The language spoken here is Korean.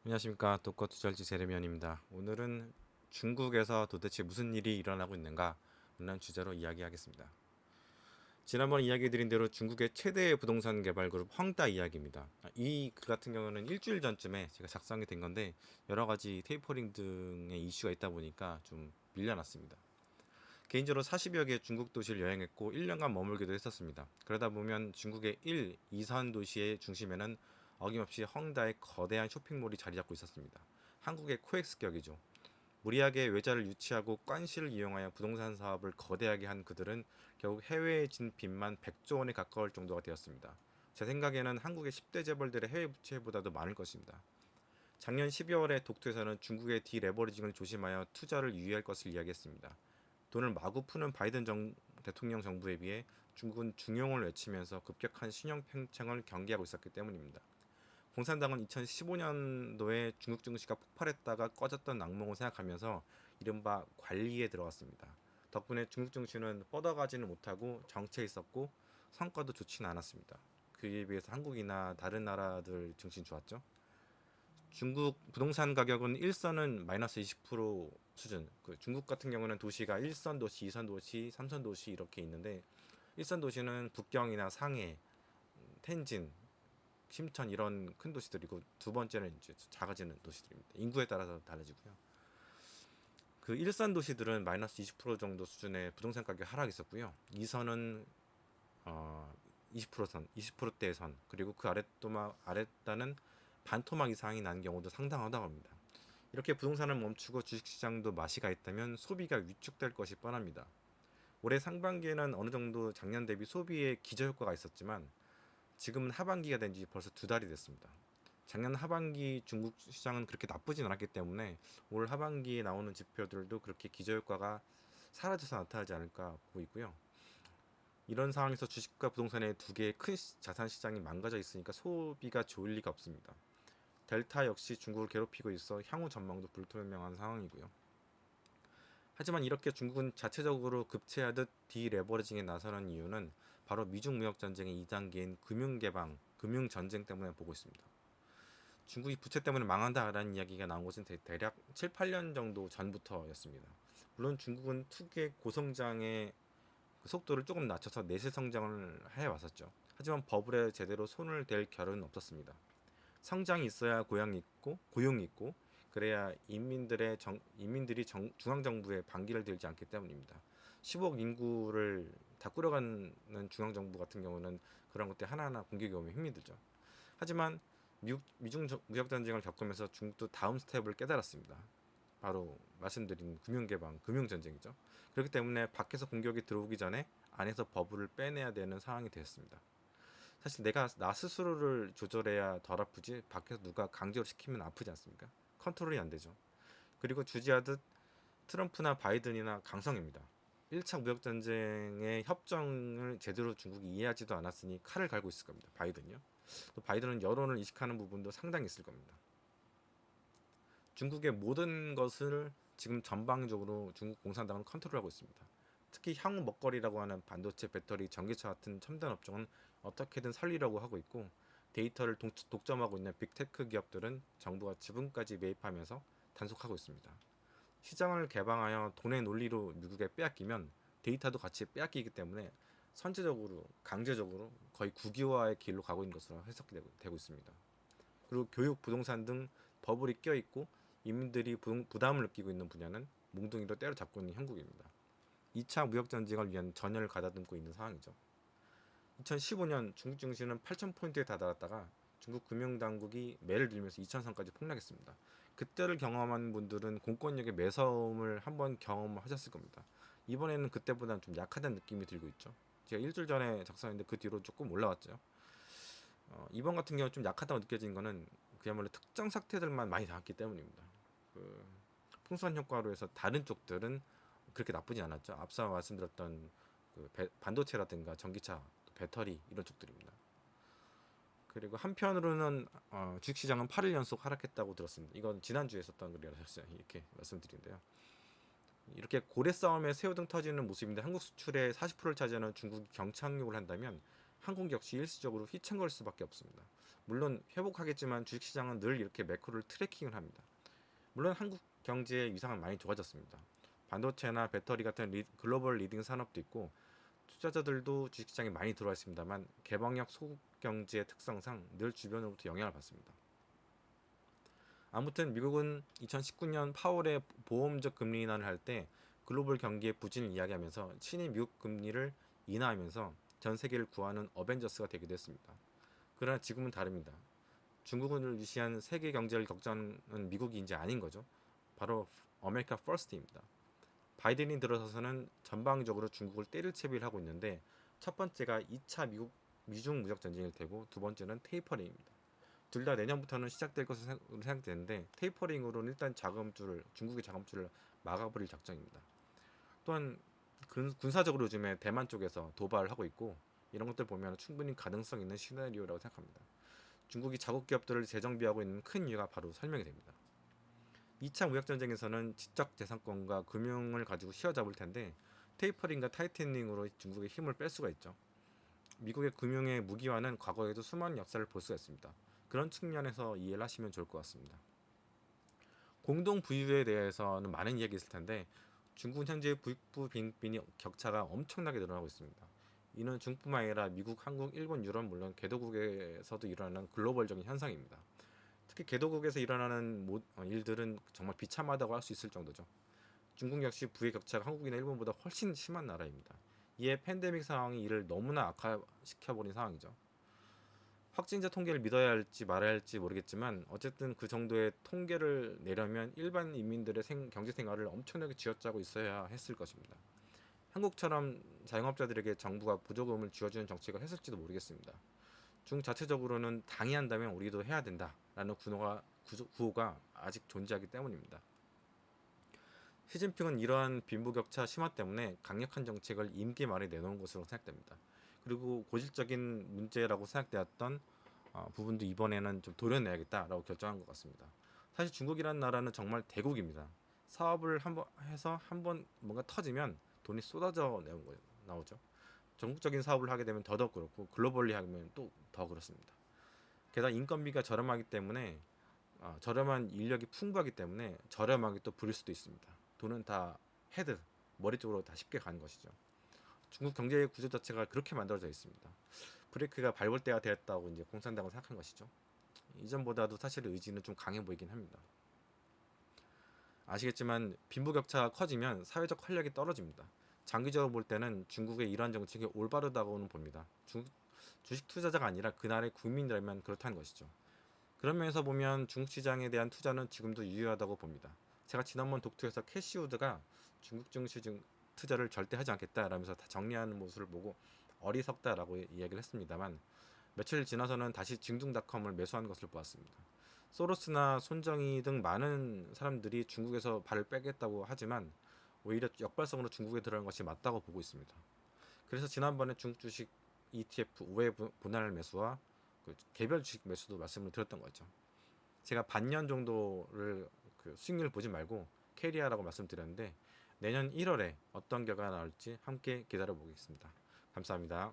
안녕하십니까. 독거투자일지 제레미안입니다. 오늘은 중국에서 도대체 무슨 일이 일어나고 있는가 라는 주제로 이야기하겠습니다. 지난번 이야기드린 대로 중국의 최대 부동산 개발 그룹 황다 이야기입니다. 이 글 같은 경우는 일주일 전쯤에 제가 작성이 된 건데 여러 가지 테이퍼링 등의 이슈가 있다 보니까 좀 밀려났습니다. 개인적으로 40여 개 중국 도시를 여행했고 1년간 머물기도 했었습니다. 그러다 보면 중국의 1, 2선 도시의 중심에는 어김없이 헝다의 거대한 쇼핑몰이 자리 잡고 있었습니다. 한국의 코엑스격이죠. 무리하게 외자를 유치하고 관시를 이용하여 부동산 사업을 거대하게 한 그들은 결국 해외에 진 빚만 100조 원에 가까울 정도가 되었습니다. 제 생각에는 한국의 10대 재벌들의 해외 부채보다도 많을 것입니다. 작년 12월에 독도에서는 중국의 디레버리징을 조심하여 투자를 유의할 것을 이야기했습니다. 돈을 마구 푸는 대통령 정부에 비해 중국은 중용을 외치면서 급격한 신용 팽창을 경계하고 있었기 때문입니다. 공산당은 2015년도에 중국 증시가 폭발했다가 꺼졌던 악몽을 생각하면서 이른바 관리에 들어갔습니다. 덕분에 중국 증시는 뻗어가지는 못하고 정체해 있었고 성과도 좋지는 않았습니다. 그에 비해서 한국이나 다른 나라들 증시는 좋았죠. 중국 부동산 가격은 1선은 마이너스 20% 수준. 중국 같은 경우는 도시가 1선 도시, 2선 도시, 3선 도시 이렇게 있는데 1선 도시는 북경이나 상해, 텐진, 심천 이런 큰 도시들이고 두 번째는 이제 작아지는 도시들입니다. 인구에 따라서 달라지고요. 그 1선 도시들은 마이너스 20% 정도 수준의 부동산 가격 하락이 있었고요. 2선은 20%선, 20%대 선, 그리고 그 아랫단은 반토막 이상이 난 경우도 상당하다고 합니다. 이렇게 부동산을 멈추고 주식시장도 마시가 있다면 소비가 위축될 것이 뻔합니다. 올해 상반기에는 어느 정도 작년 대비 소비에 기저효과가 있었지만 지금은 하반기가 된 지 벌써 두 달이 됐습니다. 작년 하반기 중국 시장은 그렇게 나쁘진 않았기 때문에 올 하반기에 나오는 지표들도 그렇게 기저효과가 사라져서 나타나지 않을까 보고 있고요. 이런 상황에서 주식과 부동산의 두 개의 큰 자산 시장이 망가져 있으니까 소비가 좋을 리가 없습니다. 델타 역시 중국을 괴롭히고 있어 향후 전망도 불투명한 상황이고요. 하지만 이렇게 중국은 자체적으로 급체하듯 디레버리징에 나서는 이유는 바로 미중 무역 전쟁의 2단계인 금융 개방, 금융 전쟁 때문에 보고 있습니다. 중국이 부채 때문에 망한다라는 이야기가 나온 것은 대략 7, 8년 정도 전부터였습니다. 물론 중국은 투기의 고성장의 속도를 조금 낮춰서 내실 성장을 해왔었죠. 하지만 버블에 제대로 손을 댈 겨를은 없었습니다. 성장이 있어야 고용이 있고 그래야 인민들이 중앙 정부에 반기를 들지 않기 때문입니다. 10억 인구를 다 꾸려가는 중앙 정부 같은 경우는 그런 것들 하나하나 공격이 오면 힘이 들죠. 하지만 미중 무역 전쟁을 겪으면서 중국도 다음 스텝을 깨달았습니다. 바로 말씀드린 금융 개방, 금융 전쟁이죠. 그렇기 때문에 밖에서 공격이 들어오기 전에 안에서 버블을 빼내야 되는 상황이 되었습니다. 사실 내가 나 스스로를 조절해야 덜 아프지 밖에서 누가 강제로 시키면 아프지 않습니까? 컨트롤이 안 되죠. 그리고 주지하듯 트럼프나 바이든이나 강성입니다. 1차 무역전쟁의 협정을 제대로 중국이 이해하지도 않았으니 칼을 갈고 있을 겁니다. 바이든요. 또 바이든은 여론을 이식하는 부분도 상당히 있을 겁니다. 중국의 모든 것을 지금 전방적으로 중국 공산당은 컨트롤하고 있습니다. 특히 향후 먹거리라고 하는 반도체, 배터리, 전기차 같은 첨단 업종은 어떻게든 살리려고 하고 있고 데이터를 독점하고 있는 빅테크 기업들은 정부가 지분까지 매입하면서 단속하고 있습니다. 시장을 개방하여 돈의 논리로 미국에 빼앗기면 데이터도 같이 빼앗기기 때문에 선제적으로 강제적으로 거의 국유화의 길로 가고 있는 것으로 해석이 되고 있습니다. 그리고 교육, 부동산 등 버블이 껴있고 인민들이 부담을 느끼고 있는 분야는 몽둥이로 때려잡고 있는 형국입니다. 2차 무역전쟁을 위한 전열을 가다듬고 있는 상황이죠. 2015년 중국 증시는 8,000포인트에 다다랐다가 중국 금융당국이 매를 들면서 2,000선까지 폭락했습니다. 그때를 경험한 분들은 공권력의 매서움을 한번 경험하셨을 겁니다. 이번에는 그때보다는 좀 약하다는 느낌이 들고 있죠. 제가 일주일 전에 작성했는데 그 뒤로 조금 올라왔죠. 이번 같은 경우 좀 약하다고 느껴진 거는 그야말로 특정 사태들만 많이 나왔기 때문입니다. 그 풍선 효과로 해서 다른 쪽들은 그렇게 나쁘지 않았죠. 앞서 말씀드렸던 반도체라든가 전기차, 배터리 이런 쪽들입니다. 그리고 한편으로는 주식시장은 8일 연속 하락했다고 들었습니다. 이건 지난주에 썼던 글이라서 이렇게 말씀드린데요. 이렇게 고래 싸움에 새우등 터지는 모습인데 한국 수출의 40%를 차지하는 중국이 경착륙을 한다면 한국 역시 일시적으로 휘청거릴 수밖에 없습니다. 물론 회복하겠지만 주식시장은 늘 이렇게 매크로를 트래킹을 합니다. 물론 한국 경제의 위상은 많이 좋아졌습니다. 반도체나 배터리 같은 글로벌 리딩 산업도 있고 투자자들도 주식시장에 많이 들어와 있습니다만 개방형 소국 경제의 특성상 늘 주변으로부터 영향을 받습니다. 아무튼 미국은 2019년 파월의 보험적 금리 인하를 할 때 글로벌 경기의 부진을 이야기하면서 친히 미국 금리를 인하하면서 전 세계를 구하는 어벤져스가 되기도 했습니다. 그러나 지금은 다릅니다. 중국을 유시한 세계 경제를 걱정하는 미국이 이제 아닌 거죠. 바로 아메리카 퍼스트입니다. 바이든이 들어서서는 전방적으로 중국을 때릴 채비를 하고 있는데 첫 번째가 2차 미중 무역 전쟁일 테고 두 번째는 테이퍼링입니다. 둘 다 내년부터는 시작될 것으로 생각되는데 테이퍼링으로는 일단 중국의 자금줄을 막아버릴 작정입니다. 또한 군사적으로 요즘에 대만 쪽에서 도발을 하고 있고 이런 것들 보면 충분히 가능성 있는 시나리오라고 생각합니다. 중국이 자국 기업들을 재정비하고 있는 큰 이유가 바로 설명이 됩니다. 2차 무역전쟁에서는 지적 재산권과 금융을 가지고 휘어잡을 텐데 테이퍼링과 타이트닝으로 중국의 힘을 뺄 수가 있죠. 미국의 금융의 무기화는 과거에도 수많은 역사를 볼 수가 있습니다. 그런 측면에서 이해를 하시면 좋을 것 같습니다. 공동 부유에 대해서는 많은 이야기 있을 텐데 중국은 현재 부익부 빈민이 격차가 엄청나게 늘어나고 있습니다. 이는 중국뿐만 아니라 미국, 한국, 일본, 유럽 물론 개도국에서도 일어나는 글로벌적인 현상입니다. 특히 개도국에서 일어나는 일들은 정말 비참하다고 할 수 있을 정도죠. 중국 역시 부의 격차가 한국이나 일본보다 훨씬 심한 나라입니다. 이에 팬데믹 상황이 이를 너무나 악화시켜버린 상황이죠. 확진자 통계를 믿어야 할지 말아야 할지 모르겠지만 어쨌든 그 정도의 통계를 내려면 일반 인민들의 경제 생활을 엄청나게 쥐어짜고 있어야 했을 것입니다. 한국처럼 자영업자들에게 정부가 보조금을 쥐어주는 정책을 했을지도 모르겠습니다. 중국 자체적으로는 당이 한다면 우리도 해야 된다라는 구호가 아직 존재하기 때문입니다. 시진핑은 이러한 빈부격차 심화 때문에 강력한 정책을 임기 말에 내놓은 것으로 생각됩니다. 그리고 고질적인 문제라고 생각되었던 부분도 이번에는 좀 도려내야겠다라고 결정한 것 같습니다. 사실 중국이라는 나라는 정말 대국입니다. 사업을 한번 해서 한번 뭔가 터지면 돈이 쏟아져 나오죠. 전국적인 사업을 하게 되면 더더욱 그렇고 글로벌리 하면 또 더 그렇습니다. 게다가 인건비가 저렴하기 때문에 저렴한 인력이 풍부하기 때문에 저렴하게 또 부릴 수도 있습니다. 돈은 다 머리 쪽으로 다 쉽게 가는 것이죠. 중국 경제 구조 자체가 그렇게 만들어져 있습니다. 브레이크가 밟을 때가 되었다고 이제 공산당은 생각한 것이죠. 이전보다도 사실 의지는 좀 강해 보이긴 합니다. 아시겠지만 빈부격차가 커지면 사회적 활력이 떨어집니다. 장기적으로 볼 때는 중국의 이러한 정책이 올바르다고는 봅니다. 주식 투자자가 아니라 그 나라의 국민이라면 그렇다는 것이죠. 그런 면에서 보면 중국 시장에 대한 투자는 지금도 유효하다고 봅니다. 제가 지난번 독투에서 캐시우드가 중국 증시 투자를 절대 하지 않겠다라면서 다 정리하는 모습을 보고 어리석다라고 이야기를 했습니다만 며칠 지나서는 다시 징둥닷컴을 매수한 것을 보았습니다. 소로스나 손정희 등 많은 사람들이 중국에서 발을 빼겠다고 하지만 오히려 역발성으로 중국에 들어간 것이 맞다고 보고 있습니다. 그래서 지난번에 중국 주식 ETF 우회 분할 매수와 그 개별 주식 매수도 말씀을 드렸던 거죠. 제가 반년 정도를 수익률을 보지 말고 캐리하라고 말씀드렸는데 내년 1월에 어떤 결과가 나올지 함께 기다려 보겠습니다. 감사합니다.